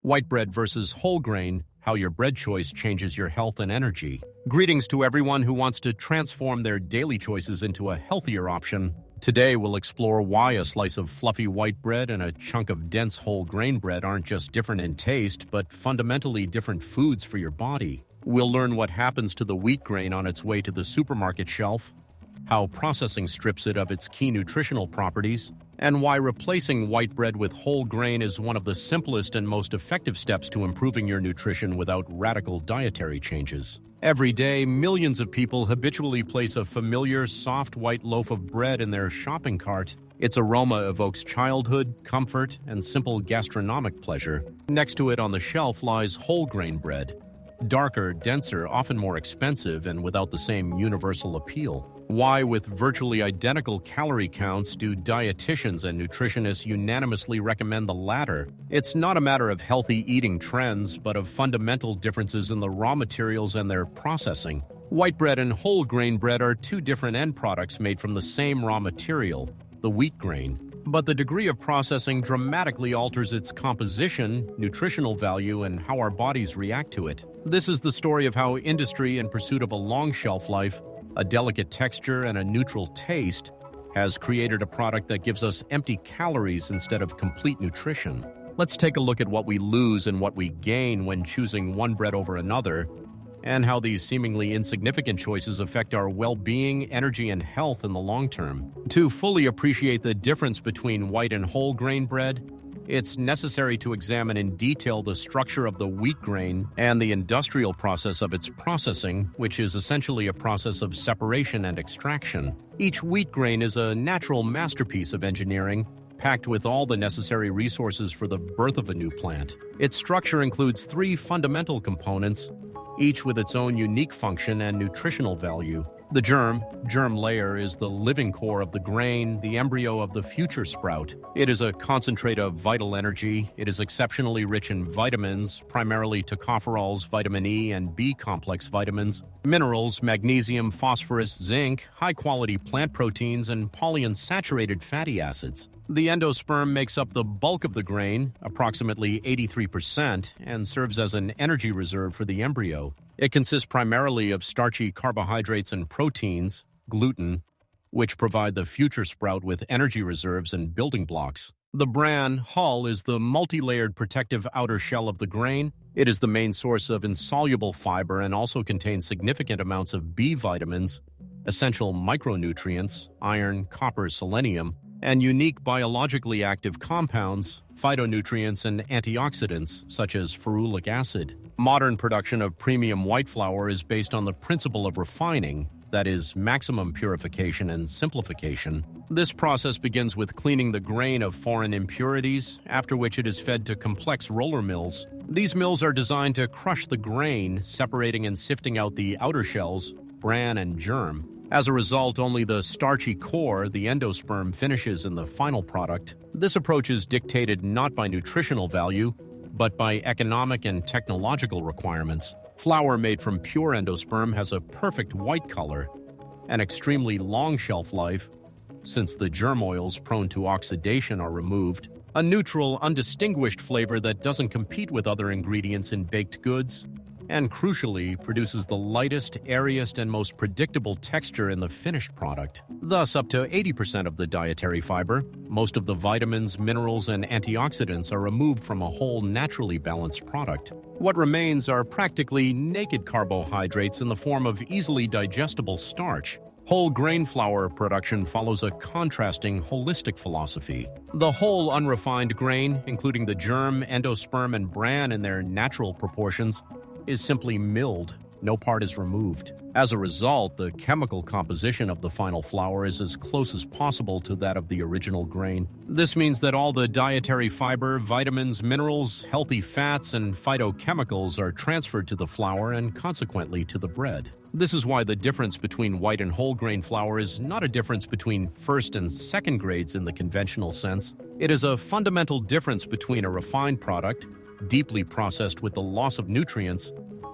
White bread versus whole grain, how your bread choice changes your health and energy. Greetings to everyone who wants to transform their daily choices into a healthier option. Today we'll explore why a slice of fluffy white bread and a chunk of dense whole grain bread aren't just different in taste, but fundamentally different foods for your body. We'll learn what happens to the wheat grain on its way to the supermarket shelf, how processing strips it of its key nutritional properties, and why replacing white bread with whole grain is one of the simplest and most effective steps to improving your nutrition without radical dietary changes. Every day, millions of people habitually place a familiar, soft white loaf of bread in their shopping cart. Its aroma evokes childhood, comfort, and simple gastronomic pleasure. Next to it on the shelf lies whole grain bread. Darker, denser, often more expensive, and without the same universal appeal. Why, with virtually identical calorie counts, do dietitians and nutritionists unanimously recommend the latter? It's not a matter of healthy eating trends, but of fundamental differences in the raw materials and their processing. White bread and whole grain bread are two different end products made from the same raw material, the wheat grain. But the degree of processing dramatically alters its composition, nutritional value, and how our bodies react to it. This is the story of how industry, in pursuit of a long shelf life, a delicate texture, and a neutral taste, has created a product that gives us empty calories instead of complete nutrition. Let's take a look at what we lose and what we gain when choosing one bread over another, and how these seemingly insignificant choices affect our well-being, energy, and health in the long term. To fully appreciate the difference between white and whole grain bread, it's necessary to examine in detail the structure of the wheat grain and the industrial process of its processing, which is essentially a process of separation and extraction. Each wheat grain is a natural masterpiece of engineering, packed with all the necessary resources for the birth of a new plant. Its structure includes three fundamental components, each with its own unique function and nutritional value. The germ layer is the living core of the grain, the embryo of the future sprout. It is a concentrate of vital energy. It is exceptionally rich in vitamins, primarily tocopherols, vitamin E and B complex vitamins, minerals, magnesium, phosphorus, zinc, high-quality plant proteins, and polyunsaturated fatty acids. The endosperm makes up the bulk of the grain, approximately 83%, and serves as an energy reserve for the embryo. It consists primarily of starchy carbohydrates and proteins, gluten, which provide the future sprout with energy reserves and building blocks. The bran, hull, is the multi-layered protective outer shell of the grain. It is the main source of insoluble fiber and also contains significant amounts of B vitamins, essential micronutrients, iron, copper, selenium, and unique biologically active compounds, phytonutrients, and antioxidants, such as ferulic acid. Modern production of premium white flour is based on the principle of refining, that is, maximum purification and simplification. This process begins with cleaning the grain of foreign impurities, after which it is fed to complex roller mills. These mills are designed to crush the grain, separating and sifting out the outer shells, bran and germ. As a result, only the starchy core, the endosperm, finishes in the final product. This approach is dictated not by nutritional value, but by economic and technological requirements. Flour made from pure endosperm has a perfect white color, an extremely long shelf life, since the germ oils prone to oxidation are removed, a neutral, undistinguished flavor that doesn't compete with other ingredients in baked goods, and crucially, produces the lightest, airiest, and most predictable texture in the finished product. Thus, up to 80% of the dietary fiber, most of the vitamins, minerals, and antioxidants are removed from a whole naturally balanced product. What remains are practically naked carbohydrates in the form of easily digestible starch. Whole grain flour production follows a contrasting, holistic philosophy. The whole unrefined grain, including the germ, endosperm, and bran in their natural proportions, is simply milled. No part is removed. As a result, the chemical composition of the final flour is as close as possible to that of the original grain. This means that all the dietary fiber, vitamins, minerals, healthy fats, and phytochemicals are transferred to the flour and consequently to the bread. This is why the difference between white and whole grain flour is not a difference between first and second grades in the conventional sense. It is a fundamental difference between a refined product, deeply processed with the loss of nutrients,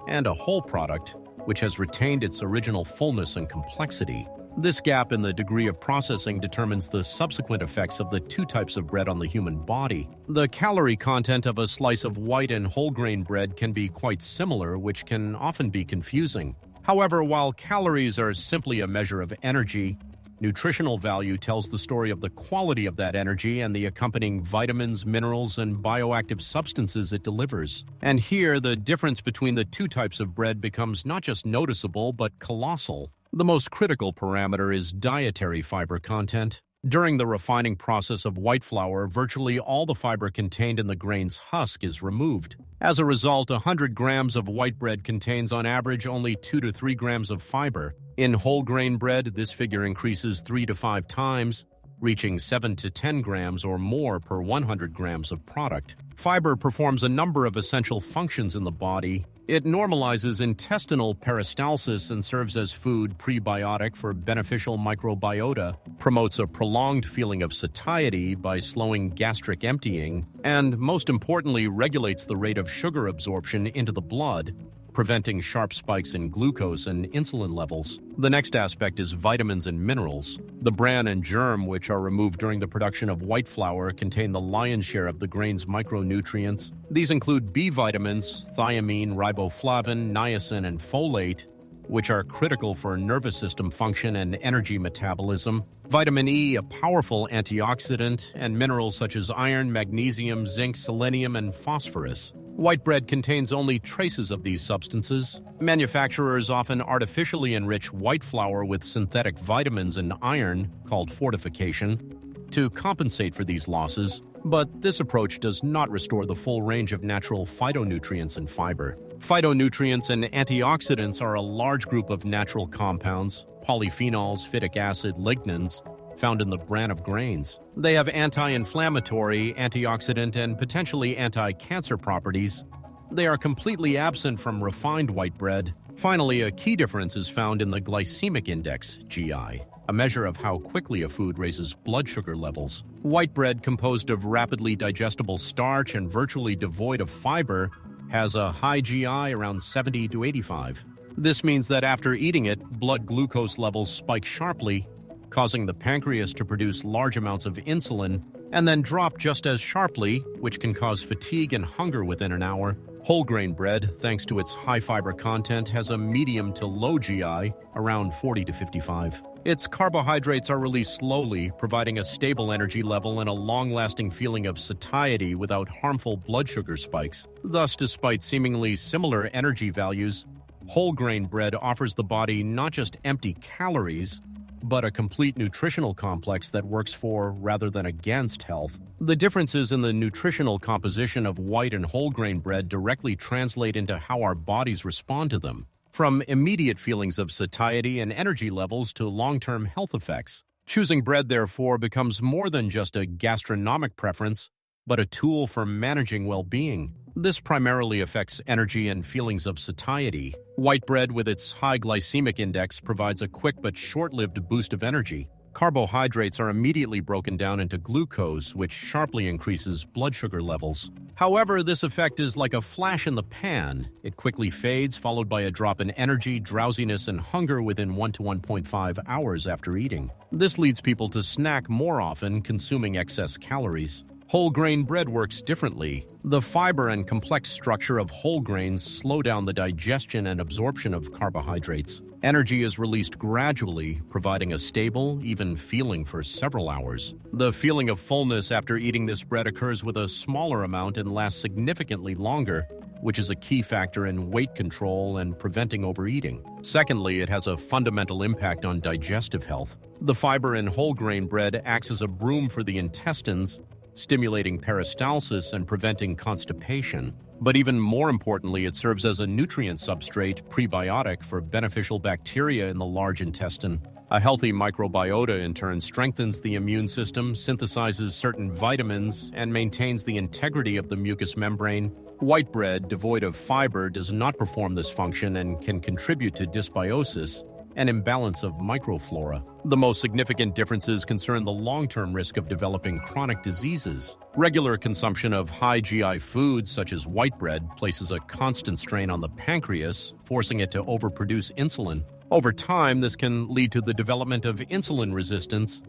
and a whole product, which has retained its original fullness and complexity. This gap in the degree of processing determines the subsequent effects of the two types of bread on the human body. The calorie content of a slice of white and whole grain bread can be quite similar, which can often be confusing. However, while calories are simply a measure of energy, nutritional value tells the story of the quality of that energy and the accompanying vitamins, minerals, and bioactive substances it delivers. And here, the difference between the two types of bread becomes not just noticeable, but colossal. The most critical parameter is dietary fiber content. During the refining process of white flour, virtually all the fiber contained in the grain's husk is removed. As a result, 100 grams of white bread contains on average only 2 to 3 grams of fiber. In whole grain bread, this figure increases 3 to 5 times, reaching 7 to 10 grams or more per 100 grams of product. Fiber performs a number of essential functions in the body. It normalizes intestinal peristalsis and serves as food prebiotic for beneficial microbiota, promotes a prolonged feeling of satiety by slowing gastric emptying, and most importantly, regulates the rate of sugar absorption into the blood, preventing sharp spikes in glucose and insulin levels. The next aspect is vitamins and minerals. The bran and germ, which are removed during the production of white flour, contain the lion's share of the grain's micronutrients. These include B vitamins, thiamine, riboflavin, niacin, and folate, which are critical for nervous system function and energy metabolism. Vitamin E, a powerful antioxidant, and minerals such as iron, magnesium, zinc, selenium, and phosphorus. White bread contains only traces of these substances. Manufacturers often artificially enrich white flour with synthetic vitamins and iron, called fortification, to compensate for these losses, but this approach does not restore the full range of natural phytonutrients and fiber. Phytonutrients and antioxidants are a large group of natural compounds, polyphenols, phytic acid, lignans, found in the bran of grains. They have anti-inflammatory, antioxidant, and potentially anti-cancer properties. They are completely absent from refined white bread. Finally, a key difference is found in the glycemic index, GI, a measure of how quickly a food raises blood sugar levels. White bread, composed of rapidly digestible starch and virtually devoid of fiber, has a high GI around 70 to 85. This means that after eating it, blood glucose levels spike sharply, causing the pancreas to produce large amounts of insulin, and then drop just as sharply, which can cause fatigue and hunger within an hour. Whole grain bread, thanks to its high fiber content, has a medium to low GI, around 40 to 55. Its carbohydrates are released slowly, providing a stable energy level and a long-lasting feeling of satiety without harmful blood sugar spikes. Thus, despite seemingly similar energy values, whole grain bread offers the body not just empty calories, but a complete nutritional complex that works for rather than against health. The differences in the nutritional composition of white and whole grain bread directly translate into how our bodies respond to them, from immediate feelings of satiety and energy levels to long-term health effects. Choosing bread, therefore, becomes more than just a gastronomic preference, but a tool for managing well-being. This primarily affects energy and feelings of satiety. White bread, with its high glycemic index, provides a quick but short-lived boost of energy. Carbohydrates are immediately broken down into glucose, which sharply increases blood sugar levels. However, this effect is like a flash in the pan. It quickly fades, followed by a drop in energy, drowsiness, and hunger within 1 to 1.5 hours after eating. This leads people to snack more often, consuming excess calories. Whole grain bread works differently. The fiber and complex structure of whole grains slow down the digestion and absorption of carbohydrates. Energy is released gradually, providing a stable, even feeling for several hours. The feeling of fullness after eating this bread occurs with a smaller amount and lasts significantly longer, which is a key factor in weight control and preventing overeating. Secondly, it has a fundamental impact on digestive health. The fiber in whole grain bread acts as a broom for the intestines, stimulating peristalsis and preventing constipation. But even more importantly, it serves as a nutrient substrate, prebiotic, for beneficial bacteria in the large intestine. A healthy microbiota, in turn, strengthens the immune system, synthesizes certain vitamins, and maintains the integrity of the mucous membrane. White bread, devoid of fiber, does not perform this function and can contribute to dysbiosis, an imbalance of microflora. The most significant differences concern the long-term risk of developing chronic diseases. Regular consumption of high GI foods, such as white bread, places a constant strain on the pancreas, forcing it to overproduce insulin. Over time, this can lead to the development of insulin resistance,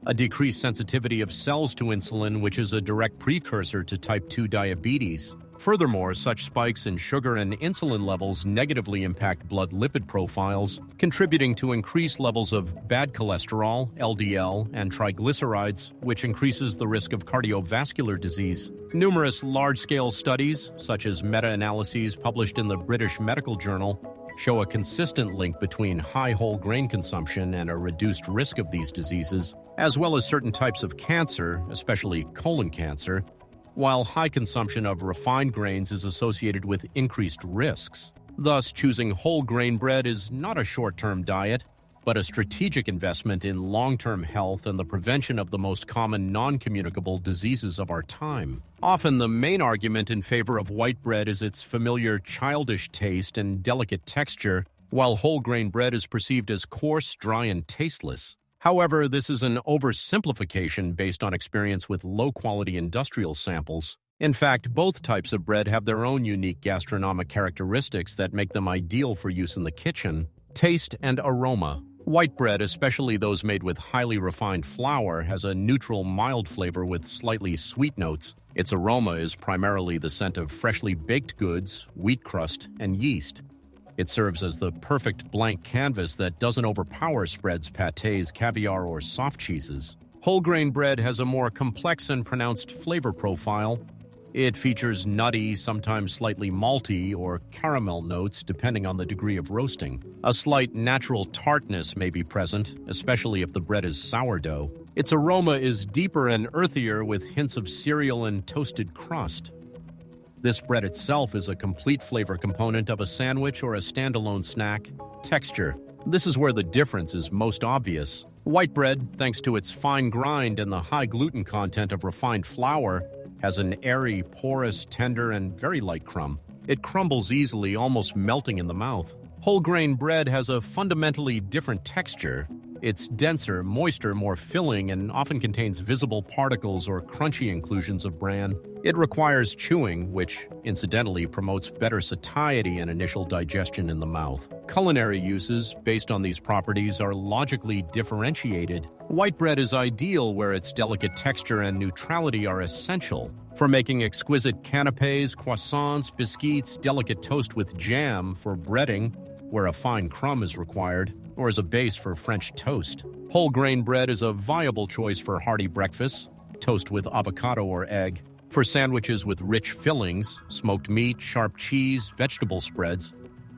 a decreased sensitivity of cells to insulin, which is a direct precursor to type 2 diabetes. Furthermore, such spikes in sugar and insulin levels negatively impact blood lipid profiles, contributing to increased levels of bad cholesterol, LDL, and triglycerides, which increases the risk of cardiovascular disease. Numerous large-scale studies, such as meta-analyses published in the British Medical Journal, show a consistent link between high whole grain consumption and a reduced risk of these diseases, as well as certain types of cancer, especially colon cancer, while high consumption of refined grains is associated with increased risks. Thus, choosing whole grain bread is not a short-term diet, but a strategic investment in long-term health and the prevention of the most common non-communicable diseases of our time. Often, the main argument in favor of white bread is its familiar childish taste and delicate texture, while whole grain bread is perceived as coarse, dry, and tasteless. However, this is an oversimplification based on experience with low-quality industrial samples. In fact, both types of bread have their own unique gastronomic characteristics that make them ideal for use in the kitchen. Taste and aroma. White bread, especially those made with highly refined flour, has a neutral, mild flavor with slightly sweet notes. Its aroma is primarily the scent of freshly baked goods, wheat crust, and yeast. It serves as the perfect blank canvas that doesn't overpower spreads, pâtés, caviar, or soft cheeses. Whole grain bread has a more complex and pronounced flavor profile. It features nutty, sometimes slightly malty or caramel notes depending on the degree of roasting. A slight natural tartness may be present, especially if the bread is sourdough. Its aroma is deeper and earthier with hints of cereal and toasted crust. This bread itself is a complete flavor component of a sandwich or a standalone snack. Texture. This is where the difference is most obvious. White bread, thanks to its fine grind and the high gluten content of refined flour, has an airy, porous, tender, and very light crumb. It crumbles easily, almost melting in the mouth. Whole grain bread has a fundamentally different texture. It's denser, moister, more filling, and often contains visible particles or crunchy inclusions of bran. It requires chewing, which, incidentally, promotes better satiety and initial digestion in the mouth. Culinary uses, based on these properties, are logically differentiated. White bread is ideal where its delicate texture and neutrality are essential. For making exquisite canapés, croissants, biscuits, delicate toast with jam, for breading, where a fine crumb is required, or as a base for French toast. Whole grain bread is a viable choice for hearty breakfasts, toast with avocado or egg, for sandwiches with rich fillings, smoked meat, sharp cheese, vegetable spreads,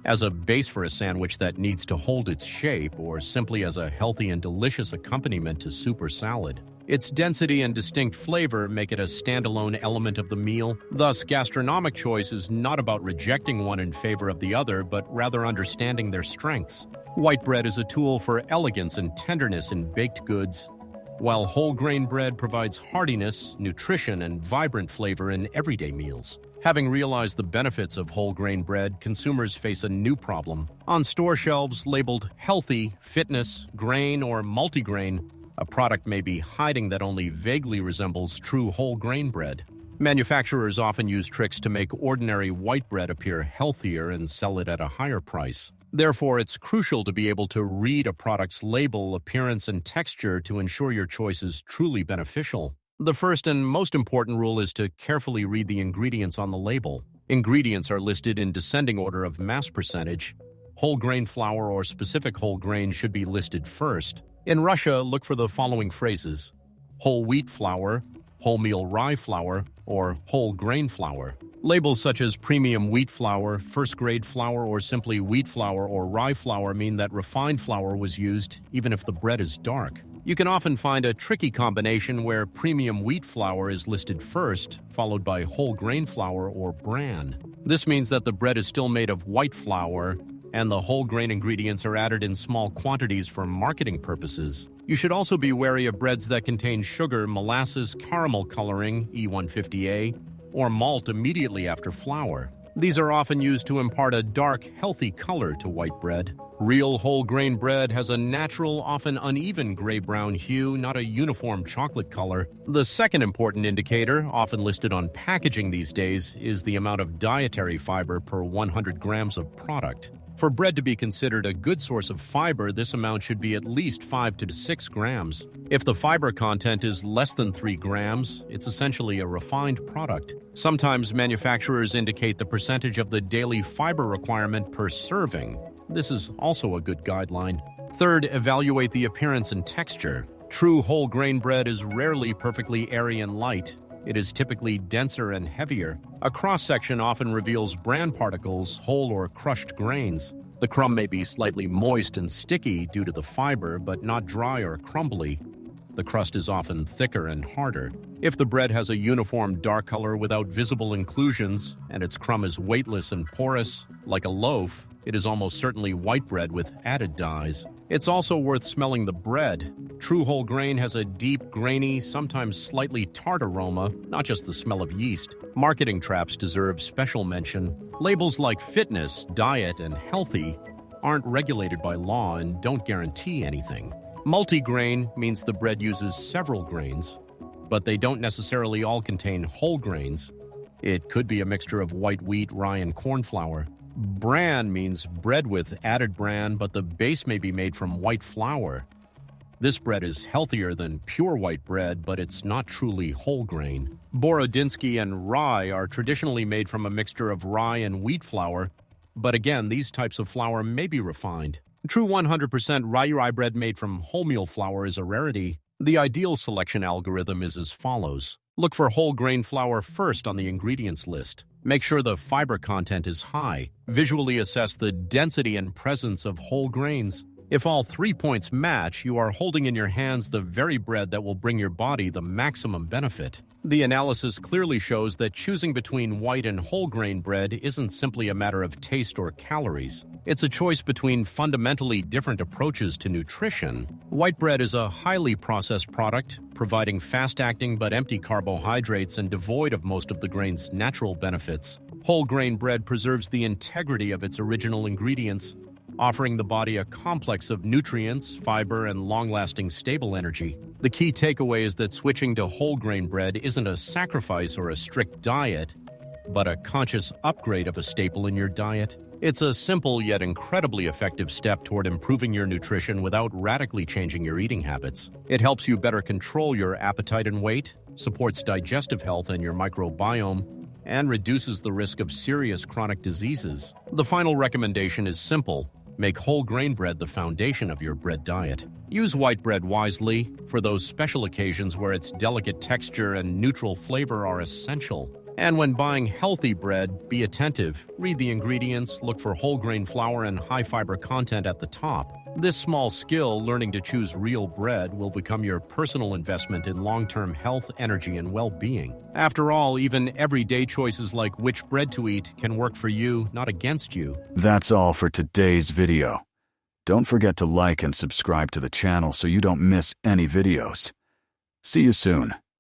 as a base for a sandwich that needs to hold its shape, or simply as a healthy and delicious accompaniment to soup or salad. Its density and distinct flavor make it a standalone element of the meal. Thus, gastronomic choice is not about rejecting one in favor of the other, but rather understanding their strengths. White bread is a tool for elegance and tenderness in baked goods, while whole grain bread provides heartiness, nutrition, and vibrant flavor in everyday meals. Having realized the benefits of whole grain bread, consumers face a new problem. On store shelves labeled healthy, fitness, grain, or multigrain, a product may be hiding that only vaguely resembles true whole grain bread. Manufacturers often use tricks to make ordinary white bread appear healthier and sell it at a higher price. Therefore, it's crucial to be able to read a product's label, appearance, and texture to ensure your choice is truly beneficial. The first and most important rule is to carefully read the ingredients on the label. Ingredients are listed in descending order of mass percentage. Whole grain flour or specific whole grain should be listed first. In Russia, look for the following phrases: whole wheat flour, wholemeal rye flour, or whole grain flour. Labels such as premium wheat flour, first-grade flour, or simply wheat flour or rye flour mean that refined flour was used, even if the bread is dark. You can often find a tricky combination where premium wheat flour is listed first, followed by whole grain flour or bran. This means that the bread is still made of white flour, and the whole grain ingredients are added in small quantities for marketing purposes. You should also be wary of breads that contain sugar, molasses, caramel coloring, E150A, or malt immediately after flour. These are often used to impart a dark, healthy color to white bread. Real whole grain bread has a natural, often uneven gray-brown hue, not a uniform chocolate color. The second important indicator, often listed on packaging these days, is the amount of dietary fiber per 100 grams of product. For bread to be considered a good source of fiber, this amount should be at least 5 to 6 grams. If the fiber content is less than 3 grams, it's essentially a refined product. Sometimes manufacturers indicate the percentage of the daily fiber requirement per serving. This is also a good guideline. Third, evaluate the appearance and texture. True whole grain bread is rarely perfectly airy and light. It is typically denser and heavier. A cross-section often reveals bran particles, whole or crushed grains. The crumb may be slightly moist and sticky due to the fiber, but not dry or crumbly. The crust is often thicker and harder. If the bread has a uniform dark color without visible inclusions, and its crumb is weightless and porous, like a loaf, it is almost certainly white bread with added dyes. It's also worth smelling the bread. True whole grain has a deep, grainy, sometimes slightly tart aroma, not just the smell of yeast. Marketing traps deserve special mention. Labels like fitness, diet, and healthy aren't regulated by law and don't guarantee anything. Multigrain means the bread uses several grains, but they don't necessarily all contain whole grains. It could be a mixture of white wheat, rye, and corn flour. Bran means bread with added bran, but the base may be made from white flour. This bread is healthier than pure white bread, but it's not truly whole grain. Borodinsky and rye are traditionally made from a mixture of rye and wheat flour, but again, these types of flour may be refined. True 100% rye bread made from wholemeal flour is a rarity. The ideal selection algorithm is as follows. Look for whole grain flour first on the ingredients list. Make sure the fiber content is high. Visually assess the density and presence of whole grains. If all 3 points match, you are holding in your hands the very bread that will bring your body the maximum benefit. The analysis clearly shows that choosing between white and whole grain bread isn't simply a matter of taste or calories. It's a choice between fundamentally different approaches to nutrition. White bread is a highly processed product, providing fast-acting but empty carbohydrates and devoid of most of the grain's natural benefits. Whole grain bread preserves the integrity of its original ingredients, offering the body a complex of nutrients, fiber, and long-lasting stable energy. The key takeaway is that switching to whole grain bread isn't a sacrifice or a strict diet, but a conscious upgrade of a staple in your diet. It's a simple yet incredibly effective step toward improving your nutrition without radically changing your eating habits. It helps you better control your appetite and weight, supports digestive health and your microbiome, and reduces the risk of serious chronic diseases. The final recommendation is simple. Make whole grain bread the foundation of your bread diet. Use white bread wisely for those special occasions where its delicate texture and neutral flavor are essential. And when buying healthy bread, be attentive. Read the ingredients, look for whole grain flour and high fiber content at the top. This small skill, learning to choose real bread, will become your personal investment in long-term health, energy, and well-being. After all, even everyday choices like which bread to eat can work for you, not against you. That's all for today's video. Don't forget to like and subscribe to the channel so you don't miss any videos. See you soon.